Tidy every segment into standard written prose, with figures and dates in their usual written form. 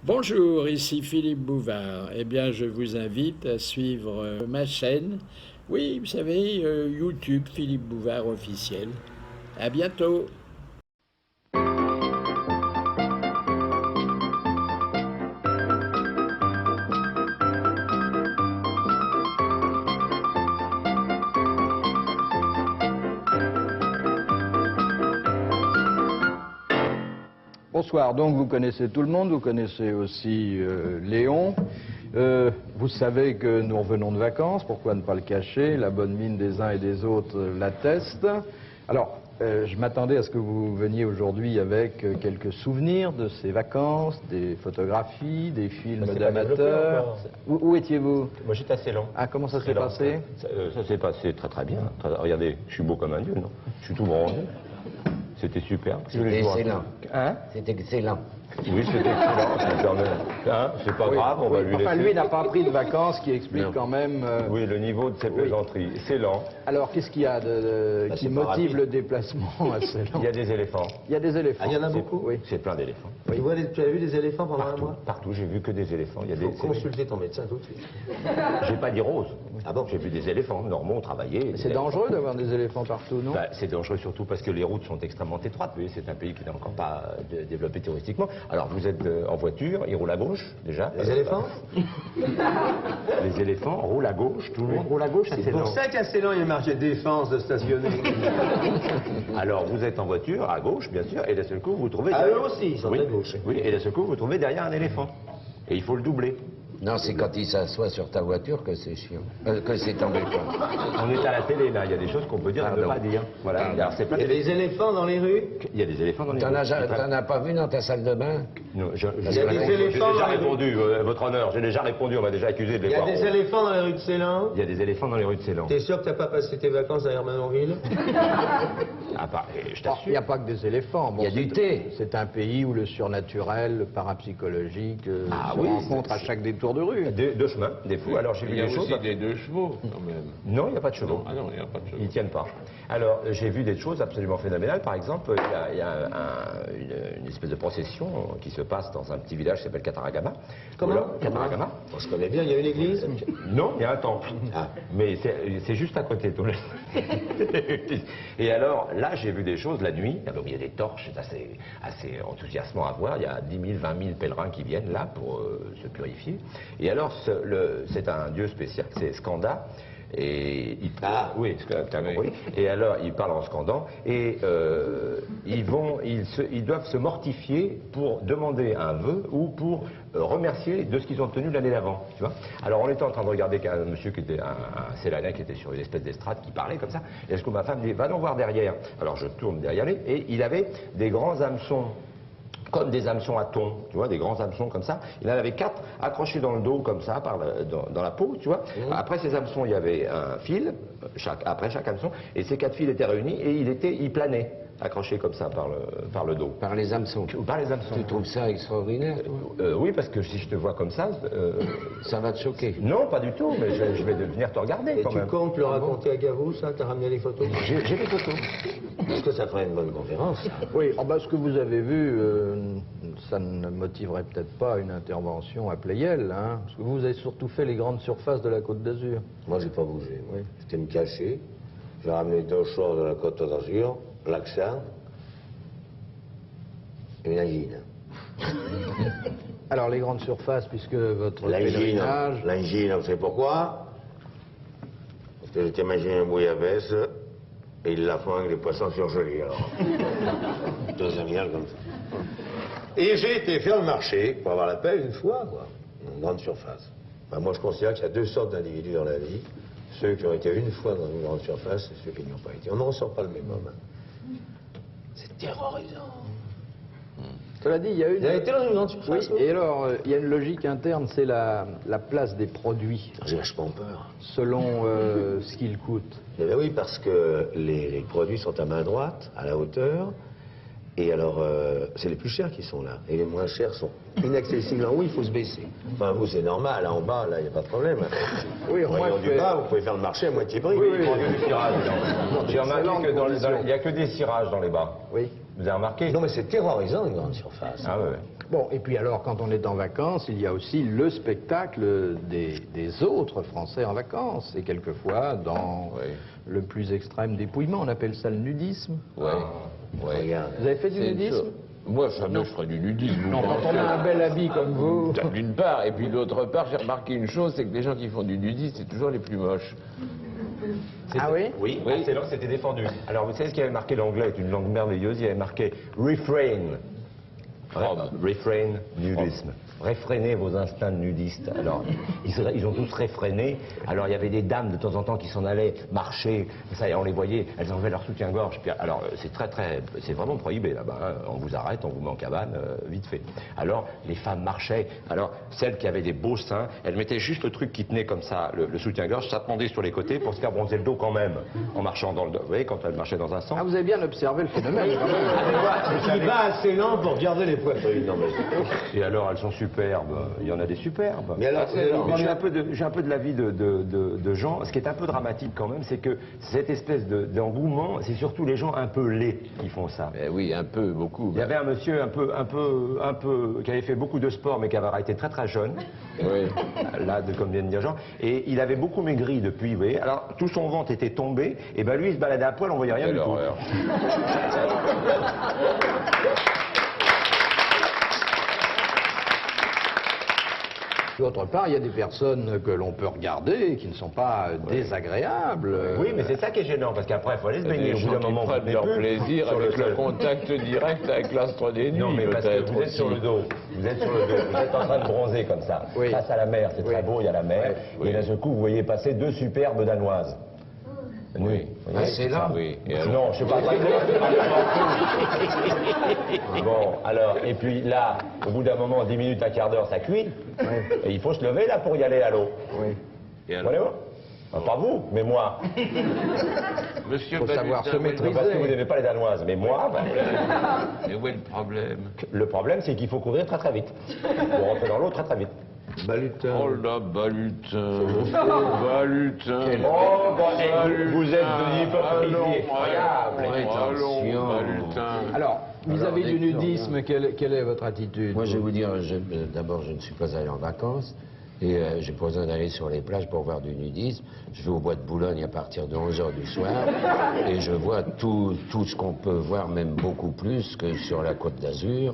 Bonjour, ici Philippe Bouvard. Eh bien, je vous invite à suivre ma chaîne. Oui, vous savez, YouTube Philippe Bouvard officiel. À bientôt. Bonsoir, donc vous connaissez tout le monde, vous connaissez aussi Léon. Vous savez que nous revenons de vacances, pourquoi ne pas le cacher, la bonne mine des uns et des autres l'atteste. Alors, je m'attendais à ce que vous veniez aujourd'hui avec quelques souvenirs de ces vacances, des photographies, des films d'amateurs. Où étiez-vous? Moi j'étais assez lent. Ah, comment ça s'est passé? Ça s'est passé très très bien. Regardez, je suis beau comme un dieu, non? Je suis tout bronzé. C'était super. C'était excellent. Hein? C'était excellent. Oui, c'était excellent. Hein? C'est pas grave, on va lui laisser. Enfin, lui n'a pas pris de vacances, qui explique quand même... Oui, le niveau de ses plaisanteries. C'est lent. Alors, qu'est-ce qu'il y a qui motive le déplacement assez lent? Il y a des éléphants. Il y a des éléphants. Ah, il y en a beaucoup? Oui. C'est plein d'éléphants. Tu as vu des éléphants pendant un mois? Partout, j'ai vu que des éléphants. Il y a Il faut consulter ton médecin tout de suite. J'ai pas dit rose. Ah bon? J'ai vu des éléphants normaux travailler. C'est dangereux d'avoir des éléphants partout, non? Bah, c'est dangereux surtout parce que les routes sont extrêmement étroites. Vous voyez, c'est un pays qui n'est encore pas développé touristiquement. Alors vous êtes en voiture, ils roulent à gauche déjà. Les éléphants? Les éléphants roulent à gauche, tout le monde roule à gauche. C'est pour ça qu'à Ceylan, il y a marqué défense de stationner. Alors vous êtes en voiture, à gauche bien sûr, et d'un seul coup vous trouvez... Ah, eux aussi, ils sont à gauche. Oui, et d'un seul coup vous trouvez derrière un éléphant. Et il faut le doubler. Non, c'est quand il s'assoit sur ta voiture que c'est chiant. Que c'est embêtant. On est à la télé là, il y a des choses qu'on peut dire et ne pas dire. Voilà. Alors, c'est pas Il y a des éléphants dans les rues? Il y a des éléphants dans les T'en rues. as pas vu dans ta salle de bain? Non, Il y a des éléphants j'ai déjà dans les rues. répondu, votre honneur, j'ai déjà répondu, on m'a déjà accusé de les Il y a voir. des éléphants dans les rues de Ceylan? Il y a des éléphants dans les rues de Ceylan. T'es sûr que t'as pas passé tes vacances à Hermanonville? Je Il t'assure. n'y a pas que des éléphants. Bon, Il y a du thé. C'est un pays où le surnaturel, le parapsychologique se oui, rencontre à chaque détour de rue. Deux chemins, des fous. Alors j'ai vu Il y a des choses. aussi des deux chevaux, quand même. Non, il n'y a pas de chevaux. Ah non, il n'y a pas de chevaux. Ils tiennent pas. Alors, j'ai vu des choses absolument phénoménales. Par exemple, il y a une espèce de procession qui se passe dans un petit village qui s'appelle Kataragama. Comment? Kataragama. On se connaît bien, il y a une église? Non, il y a un temple. Ah. Mais c'est juste à côté. Et alors, là, j'ai vu des choses la nuit. Alors, il y a des torches, c'est assez enthousiasmant à voir. Il y a 10 000, 20 000 pèlerins qui viennent là pour se purifier. Et alors, c'est un dieu spécial, c'est Skanda. Et oui, t'as compris. Et alors, ils parlent en scandant, et ils doivent se mortifier pour demander un vœu ou pour remercier de ce qu'ils ont tenu l'année d'avant, tu vois. Alors, on était en train de regarder un monsieur qui était un Célanais qui était sur une espèce d'estrade qui parlait comme ça. Et est-ce que ma femme dit, va donc voir derrière. Alors, je tourne derrière lui, et il avait des grands hameçons, comme des hameçons à thon, tu vois, des grands hameçons comme ça. Il en avait 4 accrochés dans le dos, comme ça, dans la peau, tu vois. Après ces hameçons, il y avait un fil, après chaque hameçon, et ces 4 fils étaient réunis, et il planait, accroché comme ça par le dos. Par les hameçons. Par les hameçons. Tu trouves ça extraordinaire, toi? Oui, parce que si je te vois comme ça... Ça va te choquer. Non, pas du tout, mais je vais venir te regarder Et quand tu même. comptes le raconter à Gavou, ça? T'as ramené les photos? J'ai des photos. Est-ce que ça ferait une bonne conférence? Oui, ce que vous avez vu, ça ne motiverait peut-être pas une intervention à Pleyel, hein, parce que vous avez surtout fait les grandes surfaces de la Côte d'Azur. Moi, j'ai pas bougé. Oui. J'étais me cacher. J'ai ramené 2 choses de la Côte d'Azur, l'accent et une angine. Alors, les grandes surfaces, puisque votre pèlerinage... L'angine, vous savez pourquoi? Parce que j'étais mangé un bouillabaisse et ils la font avec des poissons surgelés, alors. Deuxième comme ça. Et j'ai été faire le marché pour avoir la paix une fois, quoi. Une grande surface. Enfin, moi, je considère qu'il y a 2 sortes d'individus dans la vie. Ceux qui ont été une fois dans une grande surface et ceux qui n'y ont pas été. On ne ressent pas le même homme. C'est terrorisant. Cela dit, il y a une... Vous avez été dans une grande surface? Oui, et alors, il y a une logique interne, c'est la place des produits, J'ai vachement peur. selon ce qu'ils coûtent. Eh bien oui, parce que les produits sont à main droite, à la hauteur, et alors c'est les plus chers qui sont là, et les moins chers sont inaccessibles. En haut, il faut se baisser. Enfin, vous, c'est normal, là, en bas, là, il n'y a pas de problème. Oui, En rayon du bas, vous pouvez faire le marché à moitié prix. J'ai remarqué qu'il n'y a que des cirages dans les bas. Oui. Vous avez remarqué? Non, mais c'est terrorisant, une grande surface. Ah ouais. Bon, et puis alors, quand on est en vacances, il y a aussi le spectacle des autres Français en vacances. Et quelquefois, dans Oui. le plus extrême dépouillement, on appelle ça le nudisme. Ouais. Ouais. Regarde. Vous avez fait du C'est une nudisme? chose- Moi, jamais je ferais du nudisme. Non, quand on a un bel habit comme vous... D'une part, et puis d'autre part, j'ai remarqué une chose, c'est que les gens qui font du nudisme, c'est toujours les plus moches. Ah oui? Oui, excellent, c'était défendu. Alors, vous savez ce qu'il y avait marqué? L'anglais est une langue merveilleuse. Il y avait marqué refrain. Refrain, nudisme. Réfrénez vos instincts nudistes. Alors, ils ont tous réfréné. Alors, il y avait des dames de temps en temps qui s'en allaient marcher. Ça, et on les voyait, elles enlevaient leur soutien-gorge. Puis, alors, c'est vraiment prohibé là-bas. Hein. On vous arrête, on vous met en cabane, vite fait. Alors, les femmes marchaient. Alors, celles qui avaient des beaux seins, elles mettaient juste le truc qui tenait comme ça, le soutien-gorge, ça pendait sur les côtés pour se faire bronzer le dos quand même, en marchant dans le dos. Vous voyez, quand elles marchaient dans un sens. Ah, vous avez bien observé le phénomène, quand même. Il va assez lent pour regarder les poitrines. Non, mais... Et alors, elles sont superbes. Il y en a des superbes. Mais alors, Mais j'ai un peu de l'avis de gens. Ce qui est un peu dramatique quand même, c'est que cette espèce d'engouement, c'est surtout les gens un peu laids qui font ça. Eh oui, un peu, beaucoup. Il y avait un monsieur un peu, qui avait fait beaucoup de sport, mais qui avait arrêté très très jeune. Oui. Là, comme vient de dire Jean. Et il avait beaucoup maigri depuis, vous voyez. Alors, tout son ventre était tombé, et ben lui, il se baladait à poil, on voyait rien Quelle du tout. horreur. D'autre part, il y a des personnes que l'on peut regarder qui ne sont pas désagréables. Oui, mais c'est ça qui est gênant, parce qu'après, il faut aller se Il y a baigner. des Au bout gens d'un qui moment, vous prennent tenez leur plus plaisir sur avec le sol. contact direct avec l'astre des nuits. Non, mais parce que peut-être vous êtes sur le aussi. dos. Vous êtes sur le dos. Vous êtes en train de bronzer comme ça. Oui. Face à la mer, c'est très Oui. beau, il y a la mer. Oui. Et d'un seul coup, vous voyez passer deux superbes danoises. Oui. Vous voyez, c'est là. Oui. Et alors Non, je sais pas. Bon, alors, et puis là, au bout d'un moment, 10 minutes, un quart d'heure, ça cuit. Et il faut se lever là pour y aller à l'eau. Oui. Et Vous alors comprenez? Pas vous, mais moi. Monsieur Faut savoir se Balutin, maîtriser. Parce que vous n'aimez pas les Danoises, mais moi, ben, mais où est le problème? le problème, c'est qu'il faut courir très très vite. Pour rentrer dans l'eau très très vite. Balutin. Oh là, Balutin. Balutin. Oh, bon, vous êtes de l'hypocrisie Allons, effroyable. allons, Balutin. Alors, vis-à-vis Alors, du Nectar, nudisme, quelle est votre attitude? Moi, je vais vous dire, d'abord, je ne suis pas allé en vacances. Et j'ai pas besoin d'aller sur les plages pour voir du nudisme. Je vais au bois de Boulogne à partir de 11h du soir. Et je vois tout ce qu'on peut voir, même beaucoup plus que sur la Côte d'Azur.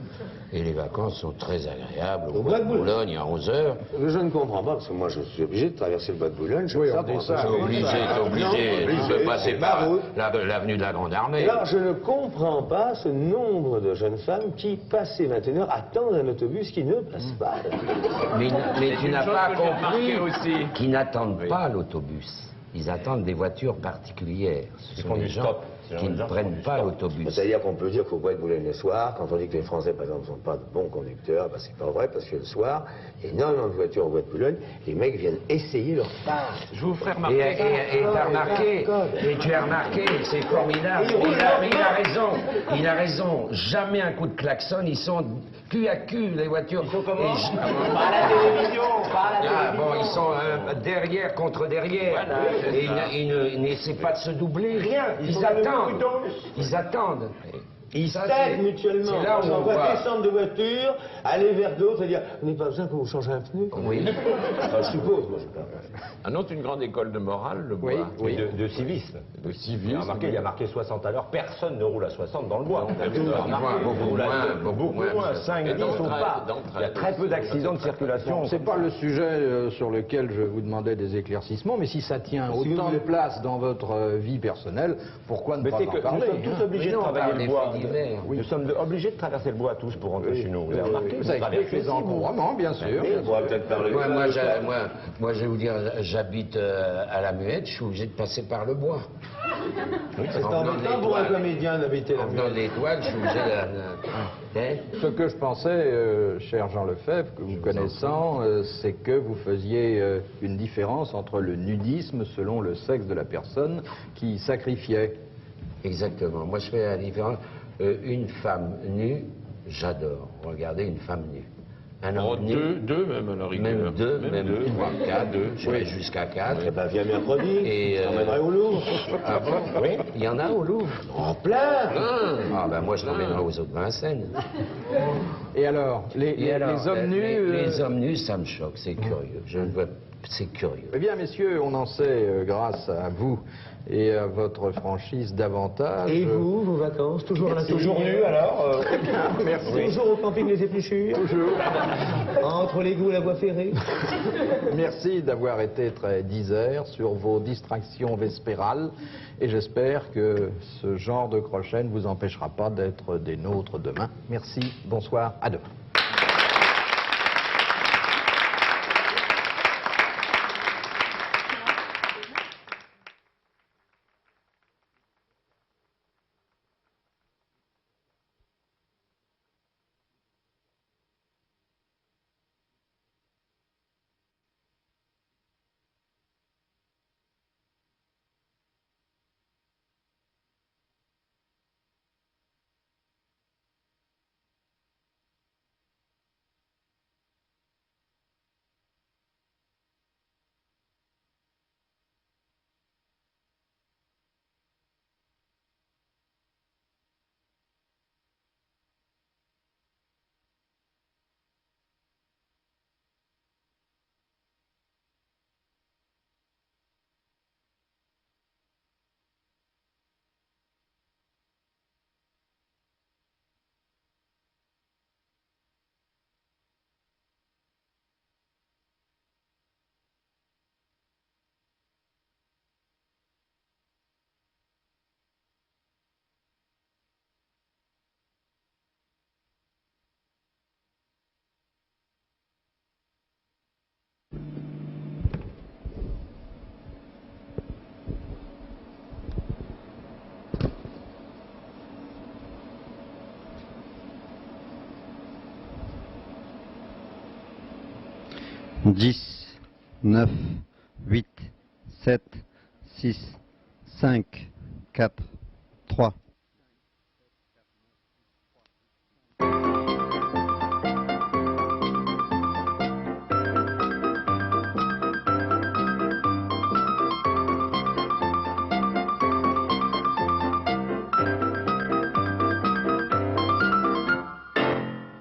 Et les vacances sont très agréables. Au bois de Boulogne à 11h. Je ne comprends pas, parce que moi je suis obligé de traverser le bois de Boulogne. Oui, ça on dit pour ça. ça. T'es obligé. Tu peux passer par l'avenue de la Grande Armée. Alors, je ne comprends pas ce nombre de jeunes femmes qui, passées 21h, attendent un autobus qui ne passe pas. Mais tu n'as pas compris aussi. qu'ils n'attendent pas l'autobus. Ils attendent des voitures particulières. Ce sont font des du gens stop. C'est qui des ne gens qui prennent font du pas stop. l'autobus. C'est-à-dire qu'on peut dire qu'au bois de Boulogne le soir, quand on dit que les Français, par exemple, ne sont pas de bons conducteurs, ben, c'est pas vrai, parce que le soir, énormément de voitures au bois de Boulogne, les mecs viennent essayer leur part. Je vous ferai Et remarquer. t'as remarqué, et tu as remarqué, c'est formidable, il a raison, jamais un coup de klaxon, ils sont cul à cul, les voitures. Ils sont comment Pas à la télévision, pas à la Ah, télévision. bon, ils sont derrière contre derrière, et ils n'essaient pas de se doubler. Rien, ils sont dans le attendent, prudence. ils attendent. Ils Ça, s'aident c'est- mutuellement. c'est là où on on voit voit. descendre de voiture, aller vers d'autres et dire vous n'avez pas besoin que vous changez un pneu. Oui. Enfin, je suppose, moi je sais pas. Un autre, une grande école de morale, le bois. Oui. De civisme. De civisme. Remarquez, il y a marqué 60 à l'heure. Personne ne roule à 60 dans le bois. beaucoup moins. 5, Et 10 au d'entraide, pas. d'entraide. Il y a très peu d'accidents de circulation. C'est pas le sujet sur lequel je vous demandais des éclaircissements, mais si ça tient Si vous autant voulez- de place dans votre vie personnelle, pourquoi ne Mais pas c'est en que nous parler, sommes tous hein? obligés de Mais non, on travailler parle le des bois. faits divers. Nous sommes obligés de traverser le bois tous pour rentrer chez nous. Vous avez remarqué? Ça explique les encombrements, bien sûr. On pourra peut-être parler. Moi, je vais vous dire, j'habite à la Muette, je suis obligé de passer par le bois. C'est En venant de embêtant pour un l'Étoile. comédien d'habiter la En venant de l'Étoile, je suis obligé de... Ce que je pensais, cher Jean Lefebvre, que vous connaissant, c'est que vous faisiez une différence entre le nudisme selon le sexe de la personne qui sacrifiait. Exactement. Moi, je fais la différence. Une femme nue, j'adore. Regardez une femme nue. Un Oh, ovni. deux même à la rigueur. Même deux, même deux. 3, 4, j'irai jusqu'à 4. Eh ben, viens mercredi, Et, je t'emmènerai au Louvre. Ah bon? Oui. Il y en a au Louvre? En plein. Ah ben moi je l'emmènerai aux autres Vincennes. Et alors, les hommes nus... Les hommes nus, ça me choque, c'est curieux. Je ne vois... C'est curieux. Eh bien, messieurs, on en sait, grâce à vous et à votre franchise, davantage. Et vous, vos vacances, toujours à la Toujours nus alors Merci. Toujours au camping Les Épluchures Toujours. Entre l'égout et la voie ferrée. Merci d'avoir été très disert sur vos distractions vespérales et j'espère que ce genre de crochet ne vous empêchera pas d'être des nôtres demain. Merci, bonsoir, à demain. Dix, 9, 8, 7, 6, 5, 4, 3.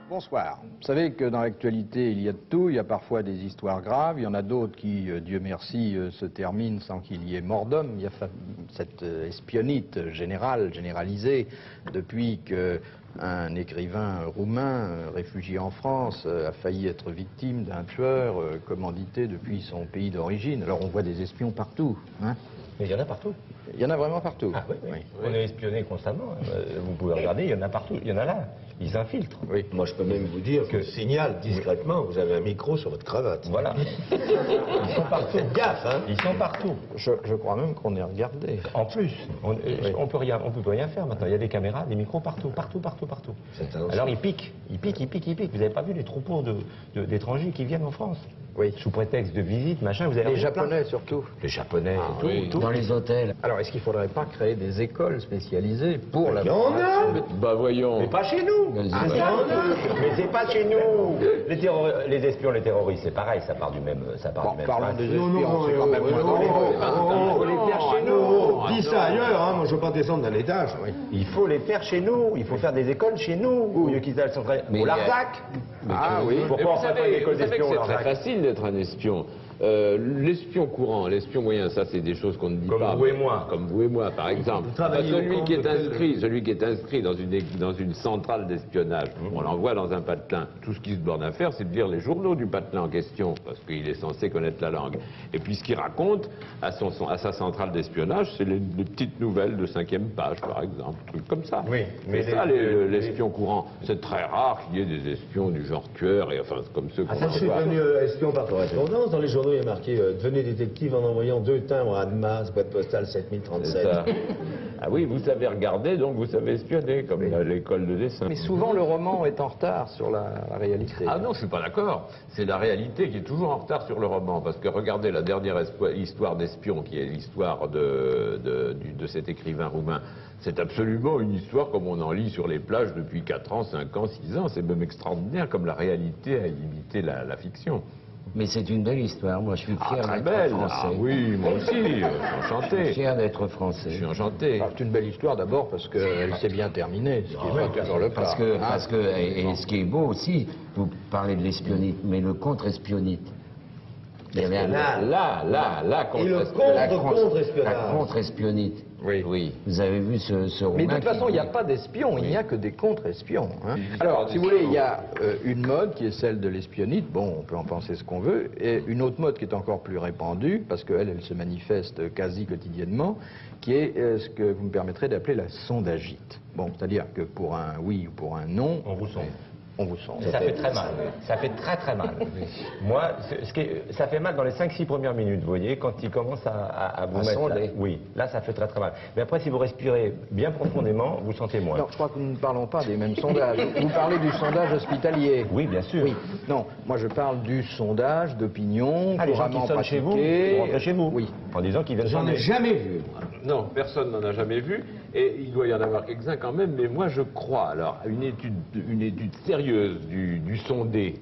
Bonsoir. Vous savez que dans l'actualité, il y a de tout. Il y a parfois des histoires graves. Il y en a d'autres qui, Dieu merci, se terminent sans qu'il y ait mort d'homme. Il y a cette espionnite généralisée depuis qu'un écrivain roumain réfugié en France a failli être victime d'un tueur commandité depuis son pays d'origine. Alors on voit des espions partout, hein. Mais il y en a partout. Il y en a vraiment partout. Ah oui, oui. Oui. On est espionné constamment. Vous pouvez regarder, il y en a partout. Il y en a là. Ils infiltrent. Oui. Moi, je peux même vous dire que signale discrètement, vous avez un micro sur votre cravate. Voilà. Ils sont partout. Faites gaffe, hein. Ils sont partout. Je crois même qu'on est regardé. En plus, on peut plus rien faire maintenant. Il y a des caméras, des micros partout. Faites attention. Alors ils piquent. Vous n'avez pas vu les troupeaux d'étrangers qui viennent en France? Oui. Sous prétexte de visite, machin, vous avez Les vu Japonais surtout. plein. Les Japonais, tout, oui. tout. Dans les hôtels. Alors, est-ce qu'il ne faudrait pas créer des écoles spécialisées pour la Il y en a. Bah voyons. Mais pas chez nous. Vas-y, C'est vas-y. ça. Mais c'est pas chez nous. Les espions, les terroristes, c'est pareil, ça part du même. Bon, parlons des principe. espions, c'est quand même moins dans les mots. Il faut les faire chez nous. Dis ça ailleurs, hein. Moi, je veux pas descendre d'un étage. Il faut les faire chez nous. Il faut faire des écoles chez nous. Au lieu qu'ils aillent Mais au Larzac. Ah oui. Mais Pourquoi on vous ferait pas savez, une école vous savez que d'espions au c'est très Larzac? facile d'être un espion. L'espion courant, l'espion moyen, ça c'est des choses qu'on ne dit Comme pas. vous et moi. Comme vous et moi, par exemple. travaillez Celui au qui est camp de celui qui est inscrit dans une centrale d'espionnage, on l'envoie dans un patelin. Tout ce qui se borne à faire, c'est de lire les journaux du patelin en question, parce qu'il est censé connaître la langue. Et puis ce qu'il raconte à sa centrale d'espionnage, c'est les petites nouvelles de 5e page, par exemple, trucs comme ça. Oui, mais c'est ça l'espion courant. C'est très rare qu'il y ait des espions du genre tueur, et enfin comme ceux qu'on Je suis voit. devenu espion par correspondance. Dans les journaux, il y a marqué devenez détective en envoyant 2 timbres à Annemasse, boîte postale 7037. Ah oui, vous savez regarder, donc vous savez espionner, comme à l'école de dessin. Mais souvent, le roman est en retard sur la réalité. Ah non, je suis pas d'accord. C'est la réalité qui est toujours en retard sur le roman. Parce que regardez la dernière histoire d'espion, qui est l'histoire de cet écrivain roumain. C'est absolument une histoire comme on en lit sur les plages depuis 4 ans, 5 ans, 6 ans. C'est même extraordinaire comme la réalité a imité la fiction. Mais c'est une belle histoire, moi je suis fier Très d'être belle. français. Ah oui, moi aussi, je suis enchanté. Je suis fier d'être français. Je suis enchanté. C'est une belle histoire d'abord parce qu'elle s'est bien terminée, ce qui n'est pas toujours le cas. Et ce qui est beau aussi, vous parlez de l'espionnite, mais le contre-espionnite. Là, La et le contre-contre-espionnage. La contre-espionnite. Oui. Vous avez vu ce roman. Mais de toute façon, il n'y a pas d'espions, il n'y a que des contre-espions. Hein. Alors, si vous voulez, il y a une mode qui est celle de l'espionnite. Bon, on peut en penser ce qu'on veut. Et une autre mode qui est encore plus répandue, parce qu'elle se manifeste quasi quotidiennement, qui est ce que vous me permettrez d'appeler la sondagite. Bon, c'est-à-dire que pour un oui ou pour un non, On vous sonde. on vous sonde. Ça fait très mal. Ça fait très très mal. Moi, ça fait mal dans les 5-6 premières minutes, vous voyez, quand il commence à vous mettre... sonder. Oui, là ça fait très très mal. Mais après, si vous respirez bien profondément, vous sentez moins. Non, je crois que nous ne parlons pas des mêmes sondages. Vous parlez du sondage hospitalier. Oui, bien sûr. Oui. Non, moi je parle du sondage d'opinion Ah, les gens qui couramment sonnent chez vous, pratiqué. vous rentrez chez vous. Oui. En disant qu'ils viennent J'en ai sonner. jamais vu. Non, personne n'en a jamais vu, et il doit y en avoir quelques-uns quand même, mais moi je crois, alors, à une étude sérieuse du sondé.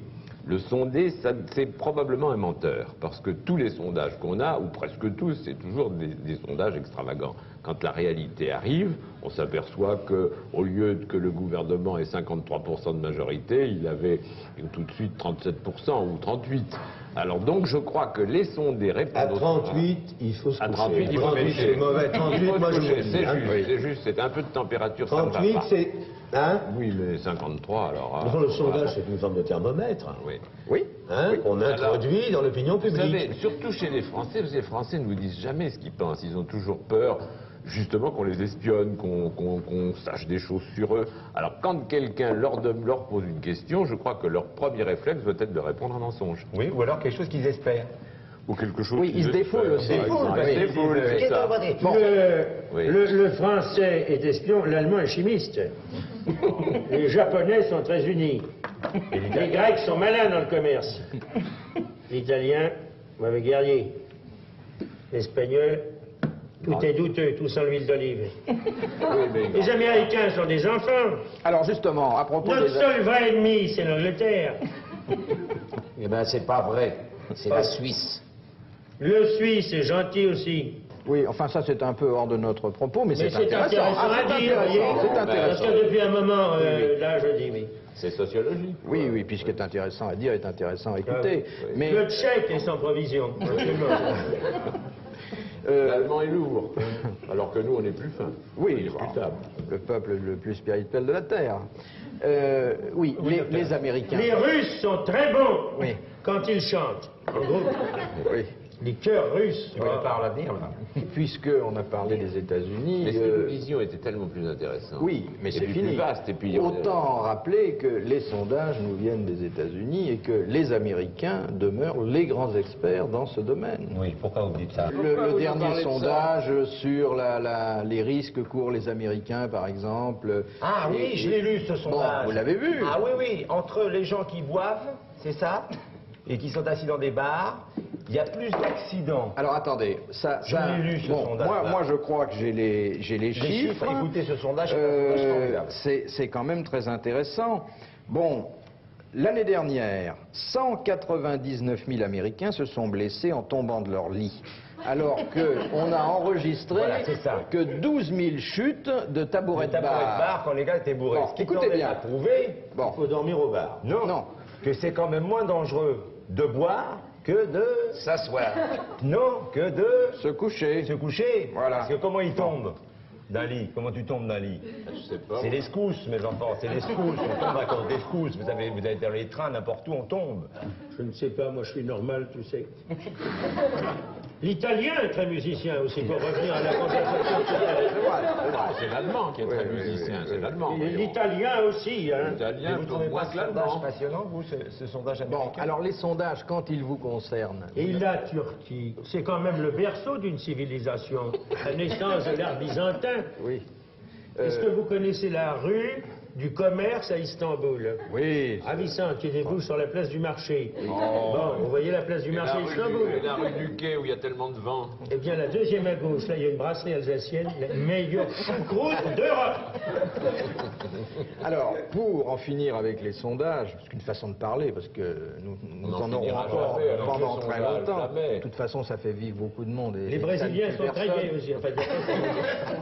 Le sondé, c'est probablement un menteur, parce que tous les sondages qu'on a, ou presque tous, c'est toujours des sondages extravagants. Quand la réalité arrive, on s'aperçoit qu'au lieu que le gouvernement ait 53% de majorité, il avait tout de suite 37% ou 38%. Alors donc je crois que les sondés répondent... À 38, il faut se coucher. À 38, il faut 38, c'est mauvais. 38, moi je vous le dis. C'est hein. juste, c'est juste, c'est un peu de température, ça ne va 38, pas. c'est... Hein? Oui, mais 53, alors... Bon, le sondage, c'est une forme de thermomètre. Oui. Oui. Hein, qu'on introduit dans l'opinion Vous publique. savez, surtout chez les Français, parce que les Français ne vous disent jamais ce qu'ils pensent. Ils ont toujours peur, justement, qu'on les espionne, qu'on sache des choses sur eux. Alors, quand quelqu'un leur pose une question, je crois que leur premier réflexe doit être de répondre un mensonge. Oui, ou alors quelque chose qu'ils espèrent. Ou quelque chose... Oui, ils se défoulent aussi. Ils se défoulent, c'est ça. Bon. Oui. Le français est espion, l'allemand est chimiste. Les japonais sont très unis. Les grecs sont malins dans le commerce. L'italien, mauvais guerrier. L'espagnol, tout est douteux, tout sans l'huile d'olive. Les Américains sont des enfants. Alors justement, à propos Notre des... seul vrai ennemi, c'est l'Angleterre. Eh bien, c'est pas vrai. C'est la Suisse. Le Suisse est gentil aussi. Oui, enfin ça c'est un peu hors de notre propos, mais, Mais c'est intéressant Ah, à dire, voyez. c'est Parce intéressant. que depuis un moment, là, je dis, oui. C'est sociologique. Oui, oui, puis ce qui est intéressant à dire est intéressant à écouter. Mais Le tchèque est sans provision. L'allemand est lourd, alors que nous, on est plus fin. oui, il est plus table. le peuple le plus spirituel de la Terre. Oui, les Américains. Les Russes sont très bons Oui. quand ils chantent. En groupe. Oui. Les chœurs russes. Tu vas par l'avenir, là. Puisqu'on a parlé des États-Unis. Mais cette vision était tellement plus intéressante. Oui, mais Et c'est puis fini. plus vaste, et puis Autant rappeler que les sondages nous viennent des États-Unis et que les Américains demeurent les grands experts dans ce domaine. Oui, pourquoi vous dites ça? Le vous dernier parlez de sondage sur les risques que courent les Américains, par exemple. Ah oui, je l'ai lu ce sondage. Bon, vous l'avez vu. Ah oui, oui, entre les gens qui boivent, c'est ça, et qui sont assis dans des bars, il y a plus d'accidents. Alors attendez, Je l'ai lu, ce sondage-là. moi je crois que j'ai les chiffres. Écoutez ce sondage, c'est un sondage formidable. C'est quand même très intéressant. Bon, l'année dernière, 199 000 Américains se sont blessés en tombant de leur lit. Alors qu'on a enregistré Voilà, c'est ça. que 12 000 chutes de tabourets de bar bar. quand les gars étaient bourrés. Bon, Ce qui écoutez tendait bien. à prouver Bon. Il faut dormir au bar. Non. que c'est quand même moins dangereux de boire que de... S'asseoir. Non, que de... Se coucher. se coucher. Voilà. Parce que comment ils tombent d'un lit? Comment tu tombes d'un lit? Je sais pas. C'est les secousses, mes enfants, c'est les secousses. On tombe à cause des secousses. Vous avez dans les trains, n'importe où, on tombe. Je ne sais pas, moi je suis normal, tu sais. L'italien est très musicien aussi, pour revenir à la conversation tout à l'heure. C'est l'allemand qui est très musicien, c'est l'allemand. Et l'italien aussi, hein. L'italien, Vous peu trouvez moins pas que ce sondage l'allemand. passionnant, vous, ce sondage américain? Bon, alors les sondages, quand ils vous concernent, Et la Turquie, c'est quand même le berceau d'une civilisation, la naissance de l'art byzantin. oui. Est-ce que vous connaissez la rue du commerce à Istanbul? Oui. Ravissant, qui débouche sur la place du marché. Oh. Bon, vous voyez la place du marché à Istanbul? Et la rue du Quai où il y a tellement de vent. Eh bien, la deuxième à gauche, là, il y a une brasserie alsacienne, la meilleure choucroute d'Europe. Alors, pour en finir avec les sondages, c'est une façon de parler, parce que nous On en en aurons finira encore jamais avec pendant les très sondages, longtemps. jamais. De toute façon, ça fait vivre beaucoup de monde. Et Les Brésiliens ça sont ne tue très personne. gays aussi. Enfin,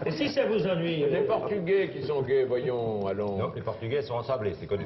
et si ça vous ennuie? Les Portugais qui sont gays, voyons, allons. Non, les Portugais sont ensablés, c'est connu.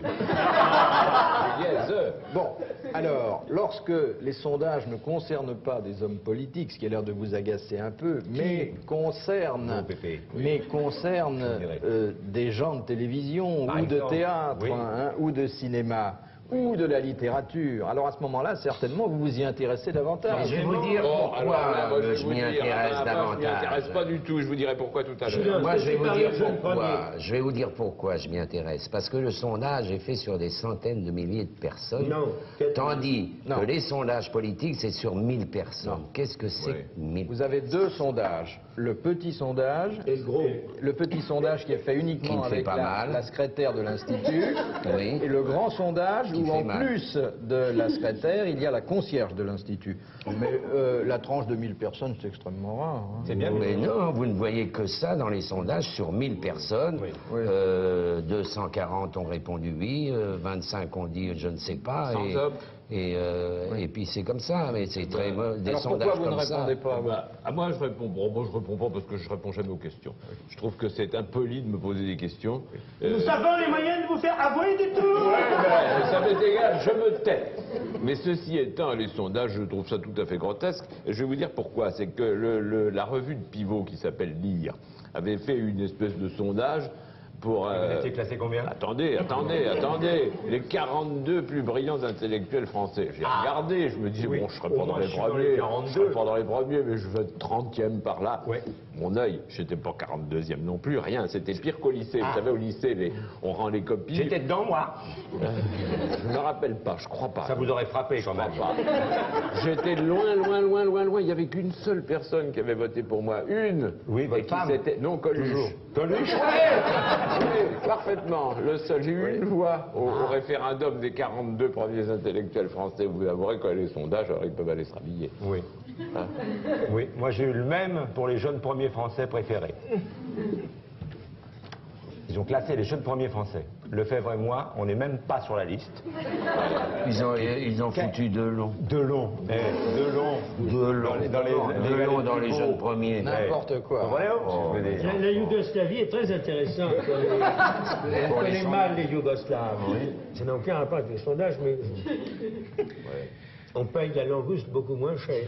Yes. Bon, alors, lorsque les sondages ne concernent pas des hommes politiques, ce qui a l'air de vous agacer un peu, mais concernent, Non, Pépé, oui. mais concernent Je dirais. des gens de télévision, Par ou de exemple, théâtre, oui. ou de cinéma, ou de la littérature, alors à ce moment-là, certainement, vous vous y intéressez davantage. Je vais vous dire Bon, alors là, moi, pourquoi je je vous m'y dire, intéresse moi, je m'y intéresse davantage. pas du tout, je vous dirai pourquoi tout à Je suis l'heure. dans- Moi, je vais vous Parler dire de jeune pourquoi. premier. Je vais vous dire pourquoi je m'y intéresse. Parce que le sondage est fait sur des centaines de milliers de personnes. Non. Quel- Tandis Non. que les sondages politiques, c'est sur 1000 personnes. Non. Qu'est-ce que c'est Oui. que 1000? Vous avez deux sondages. Le petit sondage, Et le gros. le petit sondage qui est fait Qui uniquement ne fait avec pas mal. la secrétaire de l'Institut, Oui. et le grand sondage Qui où fait en mal. plus de la secrétaire, il y a la concierge de l'Institut. Mais la tranche de 1000 personnes, c'est extrêmement rare. hein. C'est bien, Mais non, vous ne voyez que ça dans les sondages sur 1000 personnes. Oui. Oui. 240 ont répondu oui, 25 ont dit je ne sais pas. Sans homme. Et puis c'est comme ça, mais c'est très des Alors sondages pourquoi vous ne comme ça. répondez pas vous Moi, je réponds. Bon, moi, je réponds pas parce que je réponds jamais aux questions. Je trouve que c'est impoli de me poser des questions. Nous avons les moyens de vous faire avouer du tout. Ça m'est égal, je me tais. Mais ceci étant, les sondages, je trouve ça tout à fait grotesque. Et je vais vous dire pourquoi. C'est que la revue de pivot qui s'appelle Lire avait fait une espèce de sondage pour... Vous étiez classé combien? Attendez. Les 42 plus brillants intellectuels français. J'ai regardé, je me dis, Oui. bon, je serai Au pas dans moins, les je suis dans premiers. les Je 42. serai pas dans les premiers, mais je vais être 30e par là. Ouais. Mon œil, j'étais pas 42e non plus, rien. C'était pire qu'au lycée. Vous savez, au lycée, on rend les copies. J'étais dedans, moi. Je me rappelle pas, je crois pas. Ça vous aurait frappé quand même. J'étais loin. Il n'y avait qu'une seule personne qui avait voté pour moi. Une. Oui, votre Et qui femme. s'était... Non, Coluche. Toujours. Coluche. Oui, parfaitement. Le seul. J'ai eu une voix au référendum des 42 premiers intellectuels français. Vous avouerez que les sondages, alors, ils peuvent aller se rhabiller. Oui. Oui, moi j'ai eu le même pour les jeunes premiers français préférés. Ils ont classé les jeunes premiers français. Lefebvre et moi, on n'est même pas sur la liste. Ils ont foutu Delon. Delon. Delon. Delon dans les jeunes premiers. N'importe quoi. Voilà, je veux dire. La Yougoslavie est très intéressante. On connaît mal les Yougoslaves. Ça n'a aucun rapport avec les sondages, mais on paye la langouste beaucoup moins cher.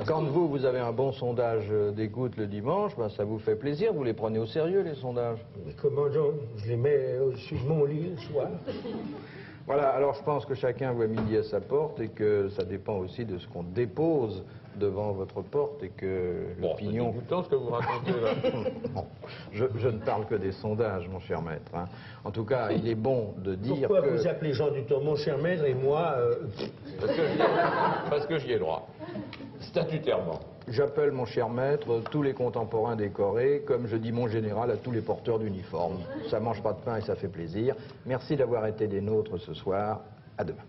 Quand vous avez un bon sondage d'écoute le dimanche, ben, ça vous fait plaisir, vous les prenez au sérieux, les sondages. Mais comment donc? Je les mets au-dessus de mon lit le soir. Voilà, alors je pense que chacun voit midi à sa porte et que ça dépend aussi de ce qu'on dépose devant votre porte et que Bon, l'opinion... c'est dégoûtant ce que vous racontez là. Bon, je ne parle que des sondages, mon cher maître. hein. En tout cas, il est bon de dire Pourquoi que... vous appelez Jean Dutour mon cher maître et moi Parce que j'y ai droit. Statutairement. J'appelle, mon cher maître, tous les contemporains décorés, comme je dis mon général à tous les porteurs d'uniformes. Ça mange pas de pain et ça fait plaisir. Merci d'avoir été des nôtres ce soir. À demain.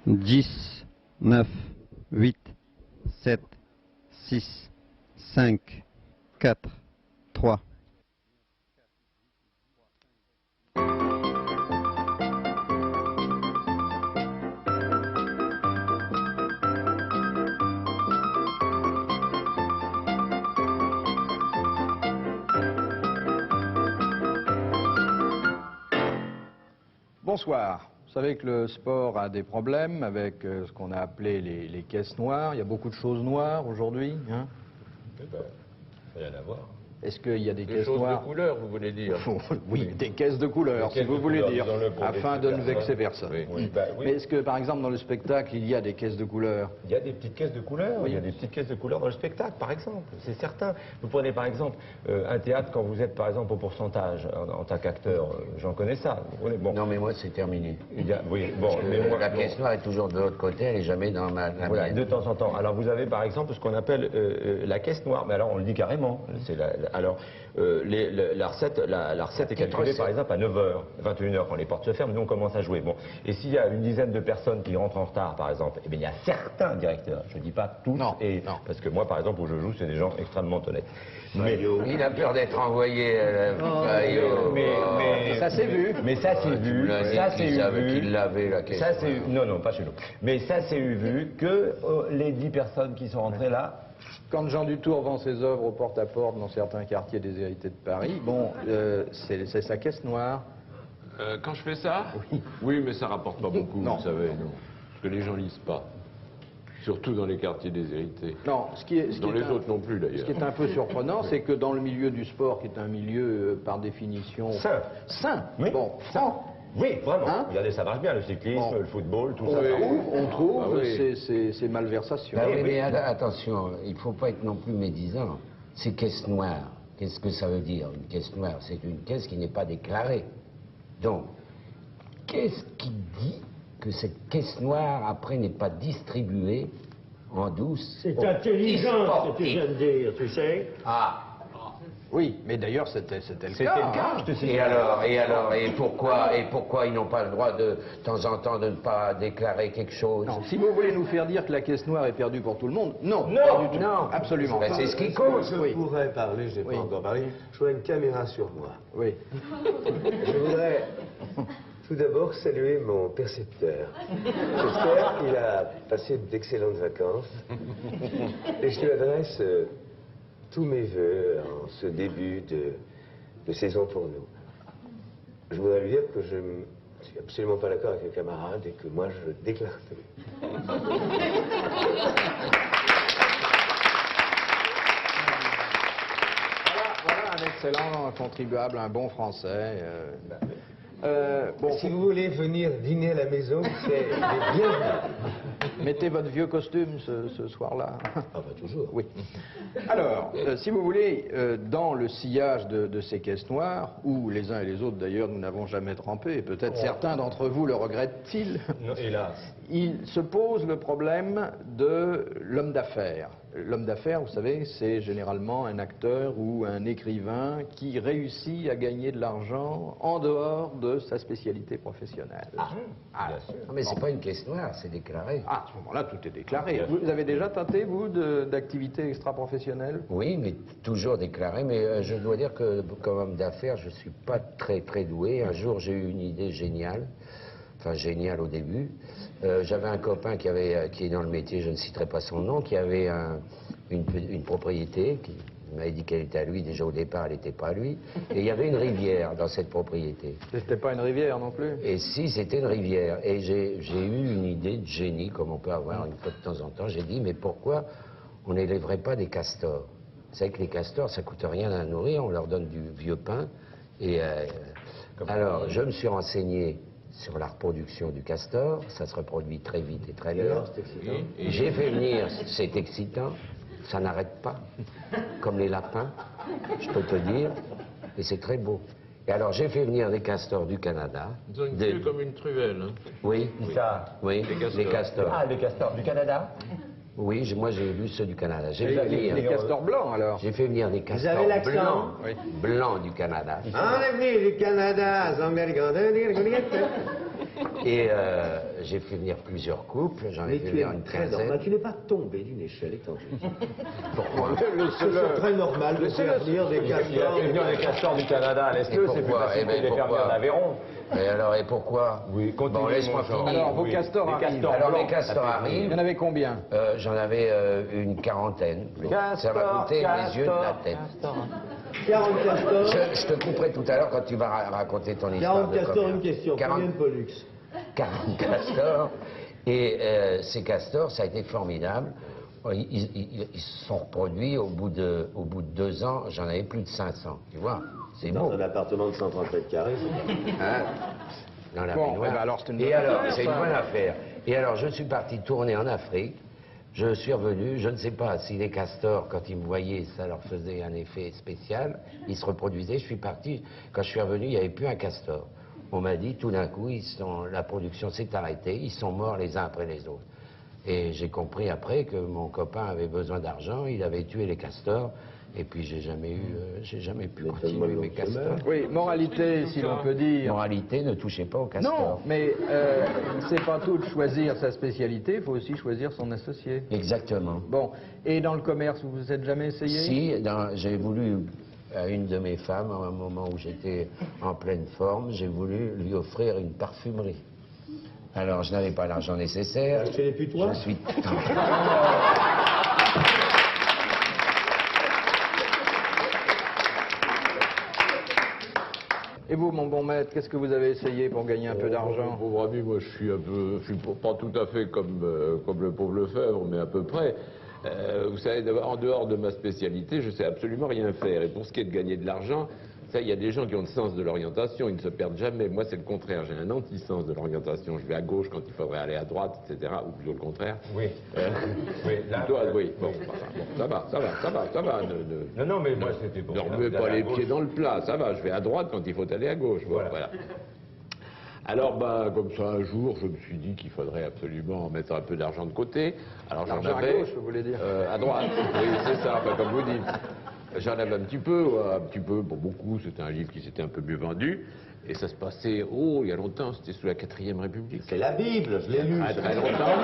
10, 9, 8, 7, 6, 5, 4, 3. Bonsoir. Vous savez que le sport a des problèmes avec ce qu'on a appelé les caisses noires. Il y a beaucoup de choses noires aujourd'hui. Hein. Rien à voir. Est-ce qu'il y a des Des caisses choses noires de couleur, vous voulez dire? Oui, des caisses de couleur, Des si caisses vous de voulez couleur, dire, disons-le pour afin des de ne petites vexer personnes. personne. Oui, bah oui. Mais est-ce que, par exemple, dans le spectacle, il y a des caisses de couleur? Il y a des petites caisses de couleurs, Oui. il y a des petites caisses de couleurs dans le spectacle, par exemple, c'est certain. Vous prenez par exemple un théâtre quand vous êtes par exemple au pourcentage en tant qu'acteur, j'en connais ça. Vous prenez, bon, Non, mais moi, c'est terminé. oui, bon, Parce que mais moi, la bon, caisse noire est toujours de l'autre côté, elle n'est jamais dans la voilà, mienne. de temps en temps. Alors vous avez par exemple ce qu'on appelle la caisse noire, mais alors on le dit carrément. C'est alors la recette est calculée par exemple à 9h, 21h quand les portes se ferment, nous on commence à jouer. Bon. Et s'il y a une dizaine de personnes qui rentrent en retard par exemple, eh bien il y a certains directeurs, je ne dis pas tous, Non. parce que moi par exemple où je joue c'est des gens extrêmement honnêtes. Mais, Il a peur d'être envoyé à la Bayo. Ça s'est vu. Mais ça c'est vu, ça c'est vu. Qu'il l'avait, la caisse Ça c'est noire. non, pas chez nous. Mais ça c'est vu que les 10 personnes qui sont rentrées là. Quand Jean Dutour vend ses œuvres au porte-à-porte dans certains quartiers déshérités de Paris, bon, c'est sa caisse noire. Quand je fais ça? Oui, mais ça rapporte pas beaucoup, Non. vous savez, non. Parce que les gens lisent pas. Surtout dans les quartiers déshérités. Non, Dans les autres non plus, d'ailleurs. Ce qui est un peu surprenant, c'est que dans le milieu du sport, qui est un milieu par définition sain, Oui. bon, franc, Oui, vraiment. Hein? Regardez, ça marche bien, le cyclisme, Bon. le football, tout on ça. trouve Ah oui. ces malversations. Ah oui, mais attention, il ne faut pas être non plus médisant. C'est caisse noire. Qu'est-ce que ça veut dire, une caisse noire? C'est une caisse qui n'est pas déclarée. Donc, qu'est-ce qui dit que cette caisse noire, après, n'est pas distribuée en douce C'est aux intelligent ce que tu sportifs? viens de dire, tu sais. Ah, Oui, mais d'ailleurs, c'était le cas. C'était le cas, je te signale. et pourquoi ils n'ont pas le droit de temps en temps de ne pas déclarer quelque chose? Non, si vous voulez nous faire dire que la caisse noire est perdue pour tout le monde, non, Non, pas du tout. non. Absolument Ben, pas. c'est ce qui compte. Je pourrais parler, je n'ai Oui. pas encore parlé. Je vois une caméra sur moi. Oui. Je voudrais tout d'abord saluer mon percepteur. J'espère qu'il a passé d'excellentes vacances. Et je lui adresse tous mes voeux en ce début de saison pour nous. Je voudrais lui dire que je ne suis absolument pas d'accord avec les camarades et que moi je déclare tout. Voilà un excellent contribuable, un bon français. Bon, Si vous voulez venir dîner à la maison, c'est les bienvenus. mettez votre vieux costume ce soir-là. Ah bah toujours. Oui. Alors, si vous voulez, dans le sillage de ces caisses noires, où les uns et les autres d'ailleurs nous n'avons jamais trempé, et peut-être certains d'entre vous le regrettent-ils, Non, hélas. il se pose le problème de l'homme d'affaires. L'homme d'affaires, vous savez, c'est généralement un acteur ou un écrivain qui réussit à gagner de l'argent en dehors de sa spécialité professionnelle. Bien sûr. Non, mais c'est pas une caisse noire, c'est déclaré. Ah, à ce moment-là, tout est déclaré. Vous avez déjà tenté, vous, d'activité extra-professionnelle? Oui, mais toujours déclaré. Mais je dois dire que comme homme d'affaires, je ne suis pas très très doué. Un jour, j'ai eu une idée géniale. Enfin, géniale au début. J'avais un copain qui est dans le métier, je ne citerai pas son nom, qui avait une propriété, qui m'avait dit qu'elle était à lui. Déjà au départ, elle n'était pas à lui. Et il y avait une rivière dans cette propriété. C'était pas une rivière non plus? Et si, c'était une rivière. Et j'ai eu une idée de génie, comme on peut avoir une fois de temps en temps. J'ai dit, mais pourquoi on n'élèverait pas des castors? Vous savez que les castors, ça coûte rien à nourrir, on leur donne du vieux pain. Et alors, je me suis renseigné sur la reproduction du castor. Ça se reproduit très vite et très bien. C'est excitant. J'ai fait venir, c'est excitant, ça n'arrête pas, comme les lapins, je peux te dire, et c'est très beau. Et alors j'ai fait venir des castors du Canada. Ils ont une queue comme une truelle. Hein. Oui, Ça. oui, les castors. Ah, les castors du Canada. Oui, moi j'ai vu ceux du Canada. J'ai Les, fait les venir, castors blancs, alors? j'ai fait venir des castors avez l'accent? blancs, Oui. blancs du Canada. En avenir du Canada, Et j'ai fait venir plusieurs couples, j'en ai Mais fait tu venir es une très quinzaine. normal. Tu n'es pas tombé d'une échelle étant jeune. Pourquoi? C'est très normal de faire venir des Il a castors. fait venir des castors du Canada à l'Est, Et c'est plus pourquoi? facile Eh ben, que de les faire pourquoi? venir d'Aveyron. Et alors, et pourquoi? Oui, continue, Bon, laisse-moi mon Jean. finir. Alors, vos castors les arrivent. castors Alors, blancs, les castors ça fait Il arrivent. y en avait combien? J'en avais une quarantaine. Bon, ça m'a coûté mes yeux de la tête. 40 castors. Je te couperai tout à l'heure quand tu vas raconter ton histoire 40 de castors, commerce. une question. 40 Combien de pollux? 40 castors. Et ces castors, ça a été formidable. Ils se sont reproduits au bout de 2 ans. J'en avais plus de 500. Tu vois, c'est Dans beau. un appartement de 130 mètres carrés. Hein, dans la Bon, baignoire. eh ben alors, c'est une bonne Et alors, affaire, c'est une ça. bonne affaire. Et alors, je suis parti tourner en Afrique. Je suis revenu, je ne sais pas si les castors, quand ils me voyaient, ça leur faisait un effet spécial. Ils se reproduisaient. Je suis parti. Quand je suis revenu, il n'y avait plus un castor. On m'a dit, tout d'un coup, la production s'est arrêtée. Ils sont morts les uns après les autres. Et j'ai compris après que mon copain avait besoin d'argent. Il avait tué les castors. Et puis, j'ai jamais pu continuer mes castors. Oui, moralité, si l'on peut dire. Moralité, ne touchez pas aux castors. Non, mais c'est pas tout de choisir sa spécialité, il faut aussi choisir son associé. Exactement. Bon, et dans le commerce, vous vous êtes jamais essayé? Si, j'ai voulu à une de mes femmes, à un moment où j'étais en pleine forme, j'ai voulu lui offrir une parfumerie. Alors, je n'avais pas l'argent nécessaire. Acheter les putois? Je suis... Et vous, mon bon maître, qu'est-ce que vous avez essayé pour gagner un peu d'argent? Pauvre ami, moi je suis pas tout à fait comme le pauvre Lefebvre, mais à peu près. Vous savez, en dehors de ma spécialité, je sais absolument rien faire. Et pour ce qui est de gagner de l'argent, ça, il y a des gens qui ont le sens de l'orientation, ils ne se perdent jamais. Moi, c'est le contraire, j'ai un anti-sens de l'orientation. Je vais à gauche quand il faudrait aller à droite, etc. Ou plutôt le contraire. Oui. Oui, là, Plutôt oui. Bon, ça va. Non, mais moi, c'était pour... Ne remets pas les pieds dans le plat, ça va, je vais à droite quand il faut aller à gauche. Voilà. Alors, comme ça, un jour, je me suis dit qu'il faudrait absolument mettre un peu d'argent de côté. Alors, j'en L'argent à avais... gauche, vous voulez dire? À droite, oui, c'est ça, comme vous dites. J'en avais un petit peu, bon, beaucoup, c'était un livre qui s'était un peu mieux vendu. Et ça se passait, il y a longtemps, c'était sous la 4e République. C'est la Bible, je l'ai lu. Très, très longtemps.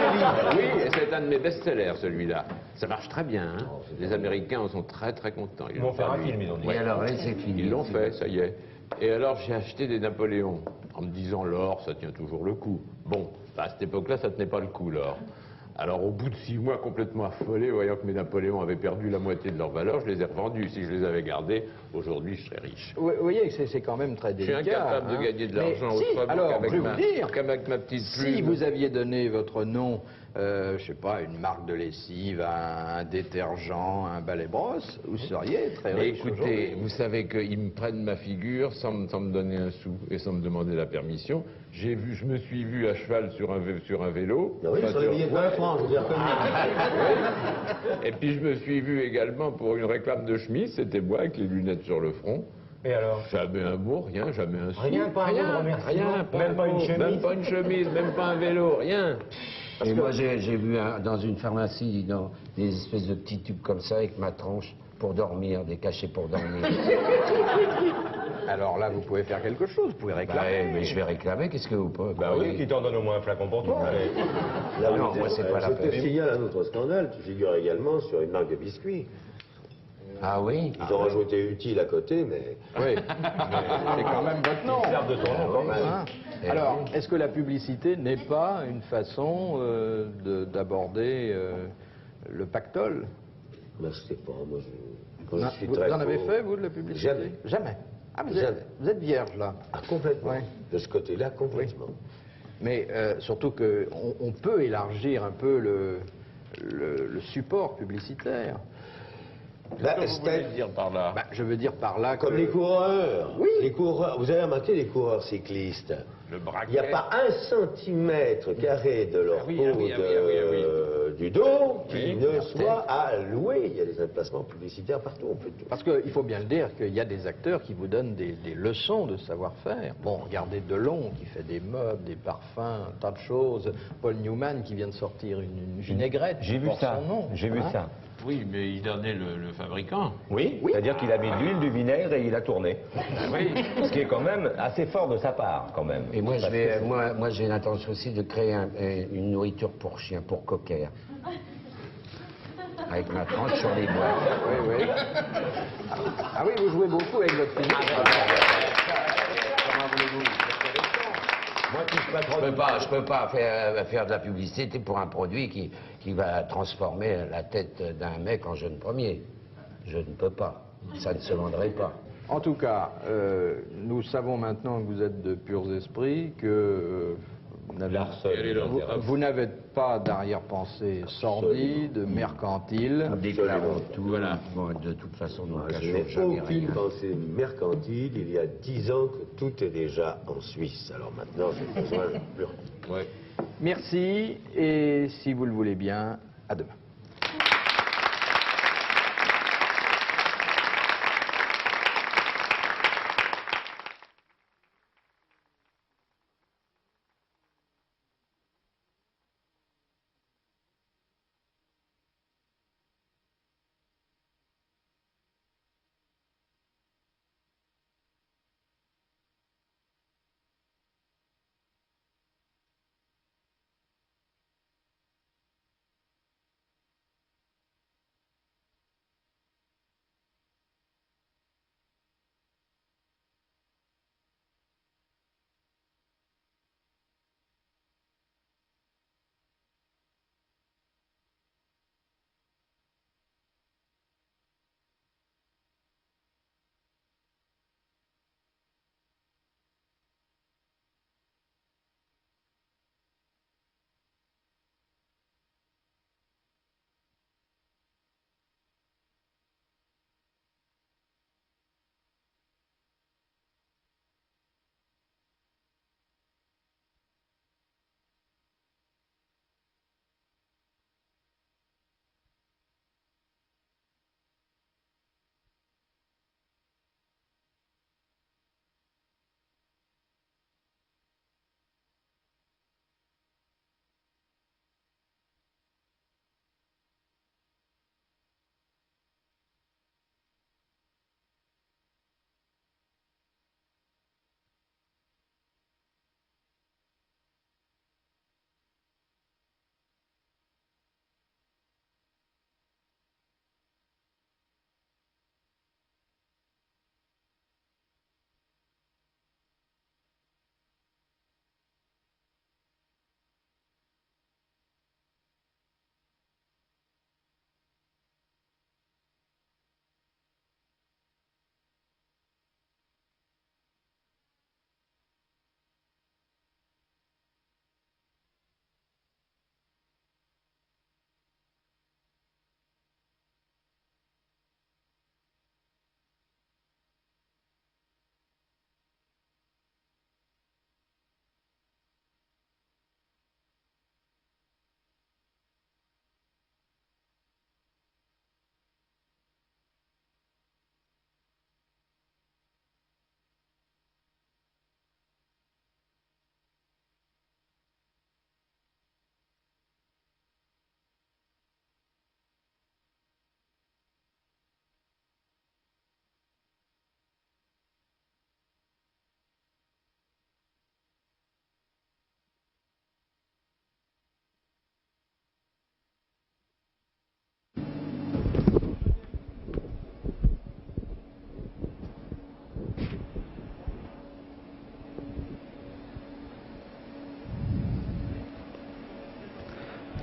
Oui, et c'est un de mes best-sellers, celui-là. Ça marche très bien, hein. Les Américains en sont très, très contents. Ils vont faire un film, ils ont dit. Et alors, c'est fini. Ils l'ont fait, ça y est. Et alors, j'ai acheté des Napoléons, en me disant, l'or, ça tient toujours le coup. Bon, à cette époque-là, ça tenait pas le coup, l'or. Alors, au bout de 6 mois, complètement affolé, voyant que mes Napoléons avaient perdu la moitié de leur valeur, je les ai revendus. Si je les avais gardés, aujourd'hui, je serais riche. Vous voyez que c'est quand même très Je suis délicat. incapable de gagner de l'argent Mais si, autrement alors, qu'avec je vais vous dire, ma petite plume. si vous aviez donné votre nom, je sais pas, une marque de lessive, un détergent, un balai-brosse, vous seriez très Mais riche écoutez, aujourd'hui. vous savez qu'ils me prennent ma figure sans me donner un sou et sans me demander la permission. Je me suis vu à cheval sur un vélo. Ah oui, Enfin, sur les billets de 20 francs, je vous ai reconnu. Et puis je me suis vu également pour une réclame de chemise, c'était moi avec les lunettes sur le front. Et alors? Jamais un mot, rien, jamais un sou. Rien, pas un mot de remerciement, même pas une chemise? Même pas une chemise, même pas un vélo, rien. Et moi, j'ai vu dans une pharmacie, dans des espèces de petits tubes comme ça, avec ma tronche, pour dormir, des cachets pour dormir. Alors là, vous pouvez faire quelque chose, vous pouvez réclamer. Mais je vais réclamer, qu'est-ce que vous pouvez Bah oui, qui t'en donne au moins un flacon pour toi. allez. Là, Non, vous moi, êtes- c'est pas la Je te peine. signale un autre scandale. Tu figures également sur une marque de biscuits. Ah oui? Ils ont rajouté utile à côté, mais... Oui, c'est quand même votre nom. Ils servent de ton nom quand même. Hein. Eh Alors, oui. est-ce que la publicité n'est pas une façon d'aborder le pactole? Ben, je sais pas, moi, quand Non, je suis vous très en avez pauvre- fait, vous, de la publicité? Jamais. Jamais. Ah, Jamais. Vous êtes vierge, là. Ah, complètement. Ouais. De ce côté-là, complètement. Mais surtout qu'on peut élargir un peu le support publicitaire. Là, Qu'est-ce que vous voulez dire par là? Bah, je veux dire par là comme que... les coureurs. Oui. Les coureurs. Vous avez remarqué les coureurs cyclistes. Le braquet. Il n'y a pas 1 centimètre carré de leur Ah oui, peau ah oui, ah oui, ah oui, ah oui. du dos qui Oui, ne la soit à louer. Il y a des emplacements publicitaires partout. On peut tout. Parce qu'il faut bien le dire qu'il y a des acteurs qui vous donnent des leçons de savoir-faire. Bon, regardez Delon qui fait des meubles, des parfums, un tas de choses. Paul Newman qui vient de sortir une vinaigrette. J'ai qui vu porte ça. son nom. J'ai vu Hein. ça. Oui, mais il en est le fabricant. Oui, c'est-à-dire qu'il a mis de l'huile, du vinaigre et il a tourné. Oui. Ce qui est quand même assez fort de sa part, quand même. Et moi, Parce que- moi j'ai l'intention aussi de créer une nourriture pour chiens, pour cocker. Avec ma tranche sur les bois. Oui, oui. Ah oui, vous jouez beaucoup avec votre fille. Comment voulez-vous? Moi, si je patronne- Je peux pas faire de la publicité pour un produit qui va transformer la tête d'un mec en jeune premier. Je ne peux pas. Ça ne se vendrait pas. En tout cas, nous savons maintenant que vous êtes de purs esprits, que vous n'avez pas d'arrière-pensée sordide, mercantile. Nous déclarons tout. Voilà. Bon, de toute façon, nous ne Je cachons n'ai jamais aucune rien. pensée mercantile. Il y a 10 ans que tout est déjà en Suisse. Alors maintenant, j'ai besoin de plus rien. Ouais. Merci, et si vous le voulez bien, à demain.